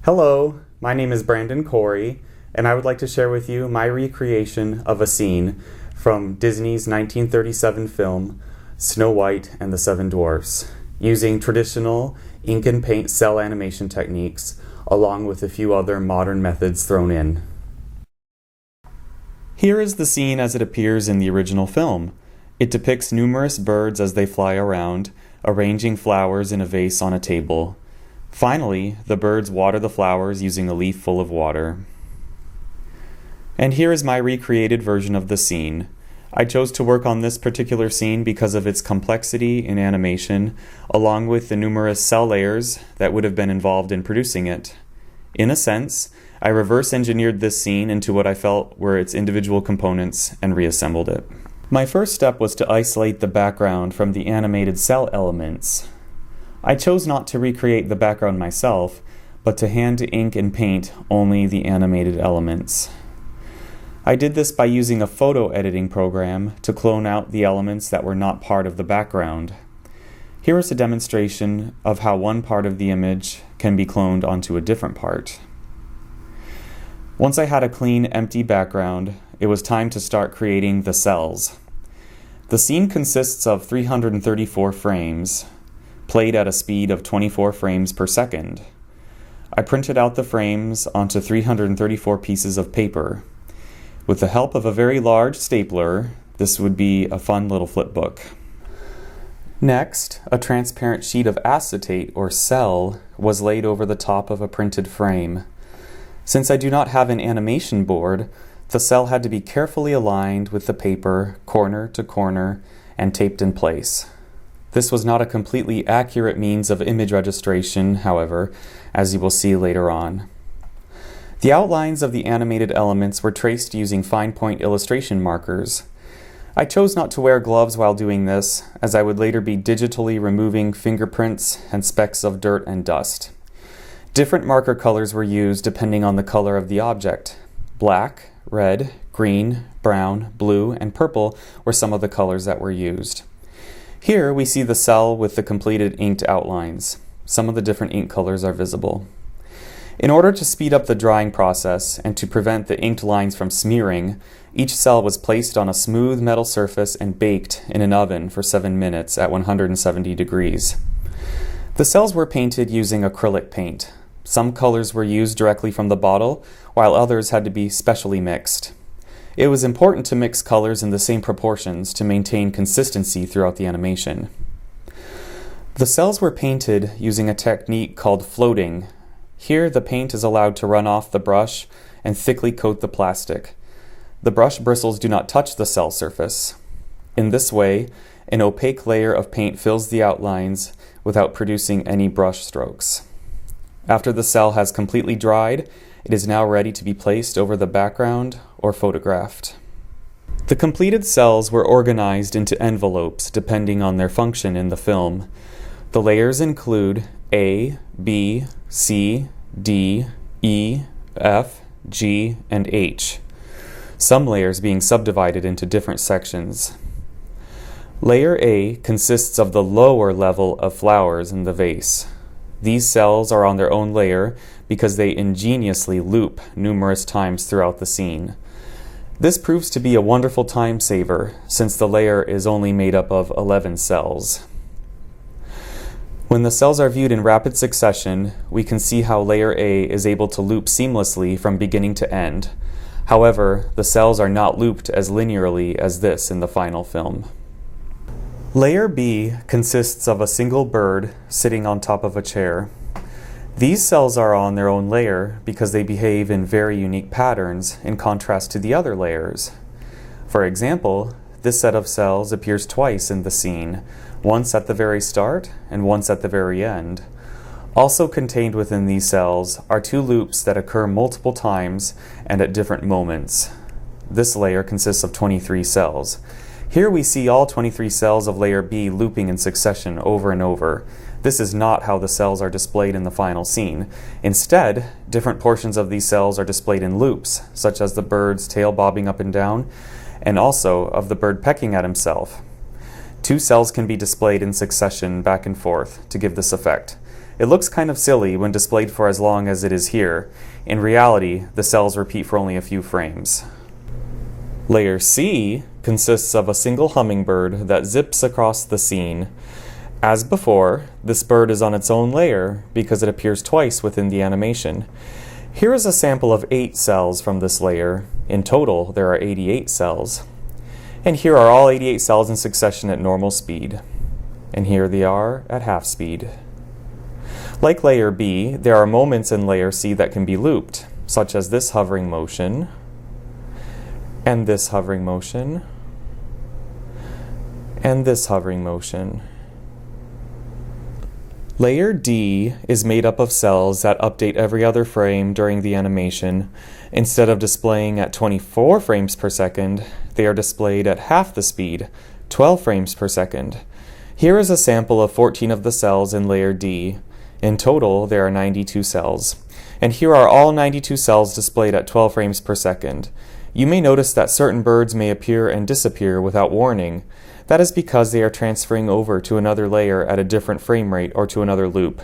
Hello, my name is Brandon Kouri, and I would like to share with you my recreation of a scene from Disney's 1937 film, Snow White and the Seven Dwarfs, using traditional ink and paint cell animation techniques, along with a few other modern methods thrown in. Here is the scene as it appears in the original film. It depicts numerous birds as they fly around, arranging flowers in a vase on a table. Finally, the birds water the flowers using a leaf full of water. And here is my recreated version of the scene. I chose to work on this particular scene because of its complexity in animation, along with the numerous cell layers that would have been involved in producing it. In a sense, I reverse engineered this scene into what I felt were its individual components and reassembled it. My first step was to isolate the background from the animated cell elements. I chose not to recreate the background myself, but to hand ink and paint only the animated elements. I did this by using a photo editing program to clone out the elements that were not part of the background. Here is a demonstration of how one part of the image can be cloned onto a different part. Once I had a clean, empty background, it was time to start creating the cells. The scene consists of 334 frames, played at a speed of 24 frames per second. I printed out the frames onto 334 pieces of paper. With the help of a very large stapler, this would be a fun little flip book. Next, a transparent sheet of acetate or cell was laid over the top of a printed frame. Since I do not have an animation board, the cell had to be carefully aligned with the paper, corner to corner, and taped in place. This was not a completely accurate means of image registration, however, as you will see later on. The outlines of the animated elements were traced using fine point illustration markers. I chose not to wear gloves while doing this, as I would later be digitally removing fingerprints and specks of dirt and dust. Different marker colors were used depending on the color of the object. Black, red, green, brown, blue, and purple were some of the colors that were used. Here we see the cell with the completed inked outlines. Some of the different ink colors are visible. In order to speed up the drying process and to prevent the inked lines from smearing, each cell was placed on a smooth metal surface and baked in an oven for 7 minutes at 170 degrees. The cells were painted using acrylic paint. Some colors were used directly from the bottle, while others had to be specially mixed. It was important to mix colors in the same proportions to maintain consistency throughout the animation. The cells were painted using a technique called floating. Here, the paint is allowed to run off the brush and thickly coat the plastic. The brush bristles do not touch the cell surface. In this way, an opaque layer of paint fills the outlines without producing any brush strokes. After the cell has completely dried, it is now ready to be placed over the background or photographed. The completed cells were organized into envelopes depending on their function in the film. The layers include A, B, C, D, E, F, G, and H, some layers being subdivided into different sections. Layer A consists of the lower level of flowers in the vase. These cells are on their own layer because they ingeniously loop numerous times throughout the scene. This proves to be a wonderful time saver since the layer is only made up of 11 cells. When the cells are viewed in rapid succession, we can see how layer A is able to loop seamlessly from beginning to end. However, the cells are not looped as linearly as this in the final film. Layer B consists of a single bird sitting on top of a chair. These cells are on their own layer because they behave in very unique patterns in contrast to the other layers. For example, this set of cells appears twice in the scene, once at the very start and once at the very end. Also contained within these cells are two loops that occur multiple times and at different moments. This layer consists of 23 cells. Here we see all 23 cells of layer B looping in succession over and over. This is not how the cells are displayed in the final scene. Instead, different portions of these cells are displayed in loops, such as the bird's tail bobbing up and down, and also of the bird pecking at himself. Two cells can be displayed in succession back and forth to give this effect. It looks kind of silly when displayed for as long as it is here. In reality, the cells repeat for only a few frames. Layer C consists of a single hummingbird that zips across the scene. As before, this bird is on its own layer because it appears twice within the animation. Here is a sample of 8 cells from this layer. In total, there are 88 cells. And here are all 88 cells in succession at normal speed. And here they are at half speed. Like layer B, there are moments in layer C that can be looped, such as this hovering motion, and this hovering motion, and this hovering motion. Layer D is made up of cells that update every other frame during the animation. Instead of displaying at 24 frames per second, they are displayed at half the speed, 12 frames per second. Here is a sample of 14 of the cells in layer D. In total, there are 92 cells. And here are all 92 cells displayed at 12 frames per second. You may notice that certain birds may appear and disappear without warning. That is because they are transferring over to another layer at a different frame rate or to another loop.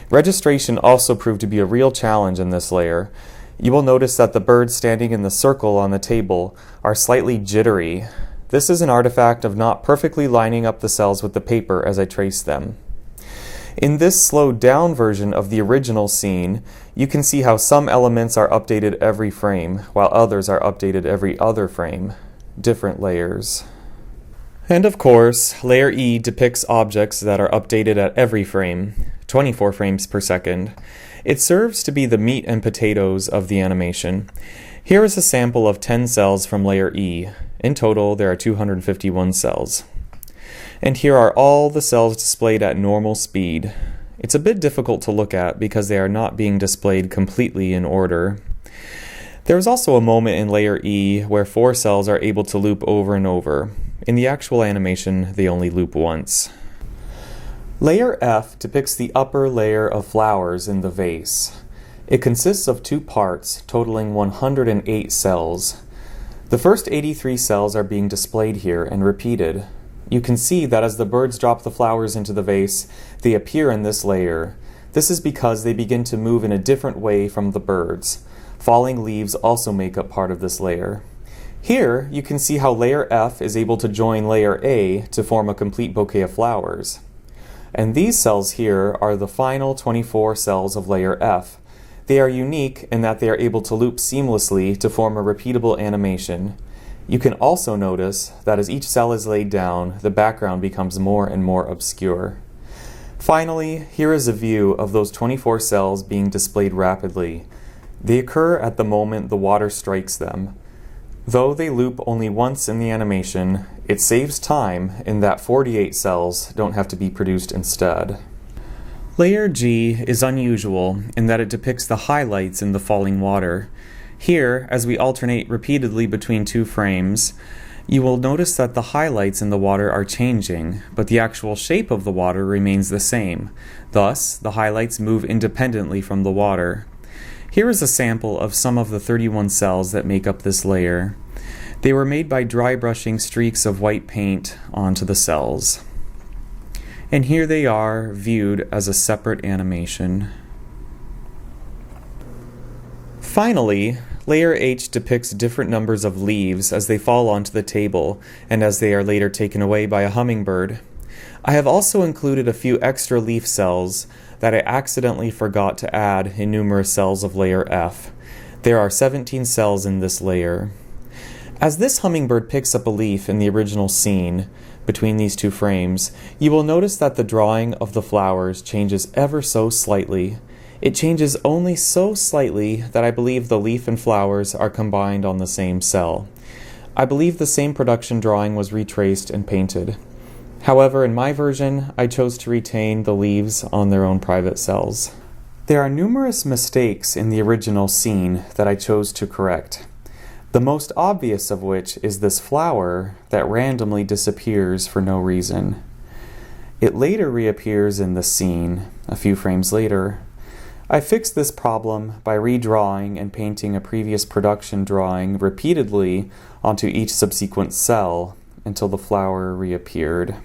Registration also proved to be a real challenge in this layer. You will notice that the birds standing in the circle on the table are slightly jittery. This is an artifact of not perfectly lining up the cells with the paper as I trace them. In this slowed down version of the original scene, you can see how some elements are updated every frame, while others are updated every other frame. Different layers. And of course, layer E depicts objects that are updated at every frame, 24 frames per second. It serves to be the meat and potatoes of the animation. Here is a sample of 10 cells from layer E. In total, there are 251 cells. And here are all the cells displayed at normal speed. It's a bit difficult to look at because they are not being displayed completely in order. There is also a moment in layer E where 4 cells are able to loop over and over. In the actual animation, they only loop once. Layer F depicts the upper layer of flowers in the vase. It consists of 2 parts, totaling 108 cells. The first 83 cells are being displayed here and repeated. You can see that as the birds drop the flowers into the vase, they appear in this layer. This is because they begin to move in a different way from the birds. Falling leaves also make up part of this layer. Here, you can see how layer F is able to join layer A to form a complete bouquet of flowers. And these cells here are the final 24 cells of layer F. They are unique in that they are able to loop seamlessly to form a repeatable animation. You can also notice that as each cell is laid down, the background becomes more and more obscure. Finally, here is a view of those 24 cells being displayed rapidly. They occur at the moment the water strikes them. Though they loop only once in the animation, it saves time in that 48 cells don't have to be produced instead. Layer G is unusual in that it depicts the highlights in the falling water. Here, as we alternate repeatedly between 2 frames, you will notice that the highlights in the water are changing, but the actual shape of the water remains the same. Thus, the highlights move independently from the water. Here is a sample of some of the 31 cells that make up this layer. They were made by dry brushing streaks of white paint onto the cells. And here they are, viewed as a separate animation. Finally, layer H depicts different numbers of leaves as they fall onto the table and as they are later taken away by a hummingbird. I have also included a few extra leaf cells that I accidentally forgot to add in numerous cells of layer F. There are 17 cells in this layer. As this hummingbird picks up a leaf in the original scene, between these 2 frames, you will notice that the drawing of the flowers changes ever so slightly. It changes only so slightly that I believe the leaf and flowers are combined on the same cell. I believe the same production drawing was retraced and painted. However, in my version, I chose to retain the leaves on their own private cells. There are numerous mistakes in the original scene that I chose to correct. The most obvious of which is this flower that randomly disappears for no reason. It later reappears in the scene, a few frames later. I fixed this problem by redrawing and painting a previous production drawing repeatedly onto each subsequent cell until the flower reappeared.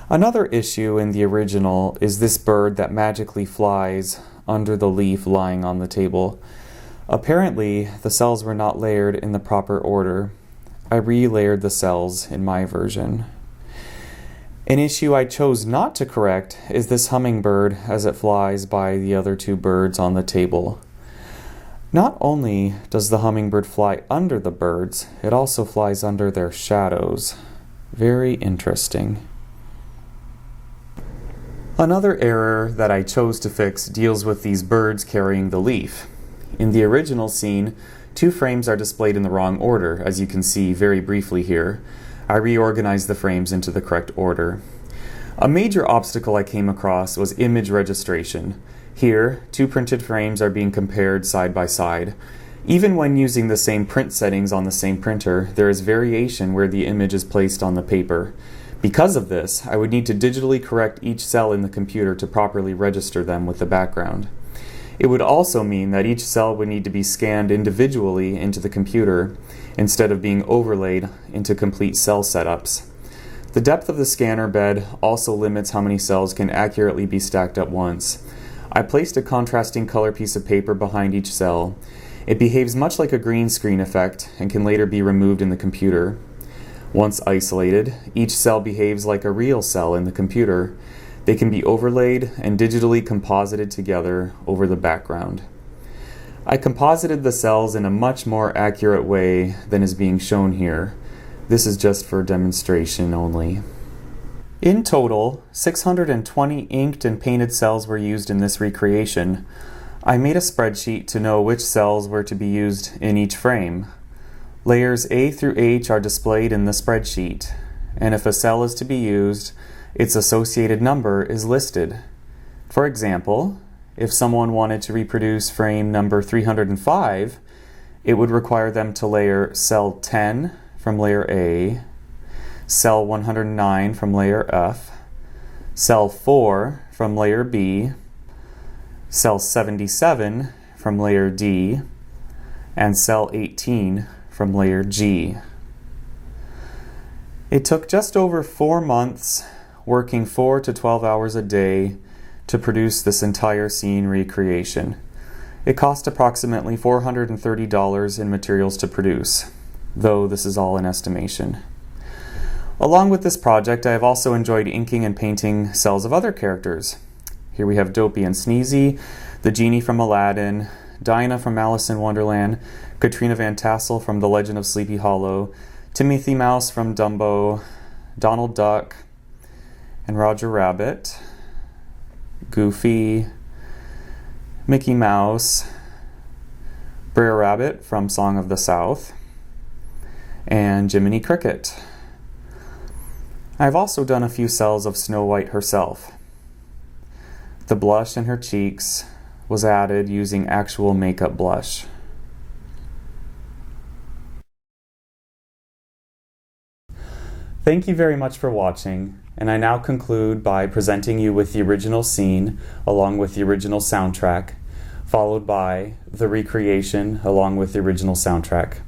Another issue in the original is this bird that magically flies under the leaf lying on the table. Apparently, the cells were not layered in the proper order. I re-layered the cells in my version. An issue I chose not to correct is this hummingbird as it flies by the other two birds on the table. Not only does the hummingbird fly under the birds, it also flies under their shadows. Very interesting. Another error that I chose to fix deals with these birds carrying the leaf. In the original scene, 2 frames are displayed in the wrong order, as you can see very briefly here. I reorganized the frames into the correct order. A major obstacle I came across was image registration. Here, 2 printed frames are being compared side by side. Even when using the same print settings on the same printer, there is variation where the image is placed on the paper. Because of this, I would need to digitally correct each cell in the computer to properly register them with the background. It would also mean that each cell would need to be scanned individually into the computer instead of being overlaid into complete cell setups. The depth of the scanner bed also limits how many cells can accurately be stacked at once. I placed a contrasting color piece of paper behind each cell. It behaves much like a green screen effect and can later be removed in the computer. Once isolated, each cell behaves like a real cell in the computer. They can be overlaid and digitally composited together over the background. I composited the cells in a much more accurate way than is being shown here. This is just for demonstration only. In total, 620 inked and painted cells were used in this recreation. I made a spreadsheet to know which cells were to be used in each frame. Layers A through H are displayed in the spreadsheet, and if a cell is to be used, its associated number is listed. For example, if someone wanted to reproduce frame number 305, it would require them to layer cell 10 from layer A, cell 109 from layer F, cell 4 from layer B, cell 77 from layer D, and cell 18 from layer G. It took just over 4 months, working 4 to 12 hours a day, to produce this entire scene recreation. It cost approximately $430 in materials to produce, though this is all an estimation. Along with this project, I have also enjoyed inking and painting cells of other characters. Here we have Dopey and Sneezy, the genie from Aladdin, Dinah from Alice in Wonderland, Katrina Van Tassel from The Legend of Sleepy Hollow, Timothy Mouse from Dumbo, Donald Duck, and Roger Rabbit, Goofy, Mickey Mouse, Brer Rabbit from Song of the South, and Jiminy Cricket. I've also done a few cells of Snow White herself. The blush in her cheeks was added using actual makeup blush. Thank you very much for watching, and I now conclude by presenting you with the original scene along with the original soundtrack, followed by the recreation along with the original soundtrack,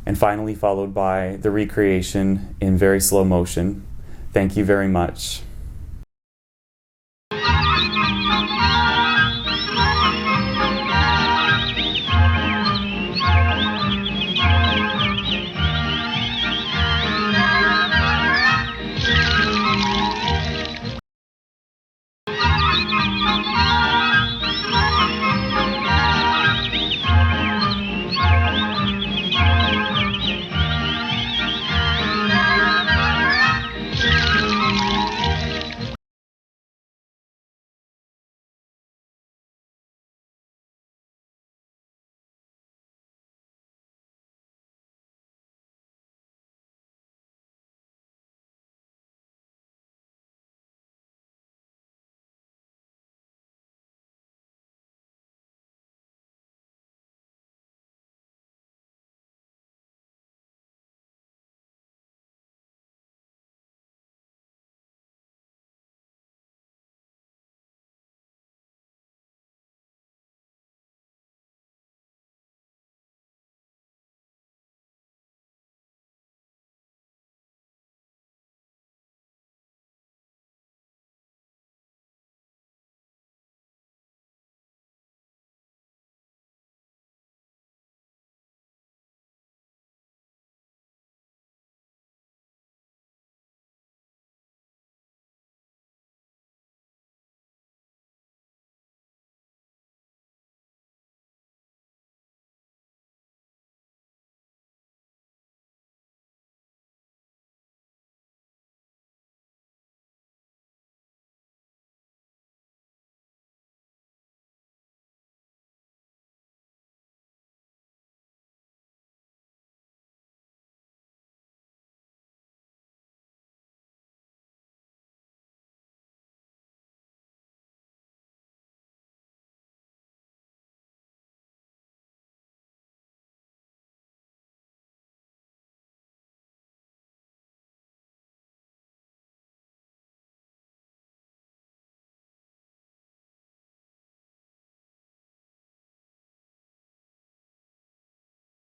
and finally followed by the recreation in very slow motion. Thank you very much.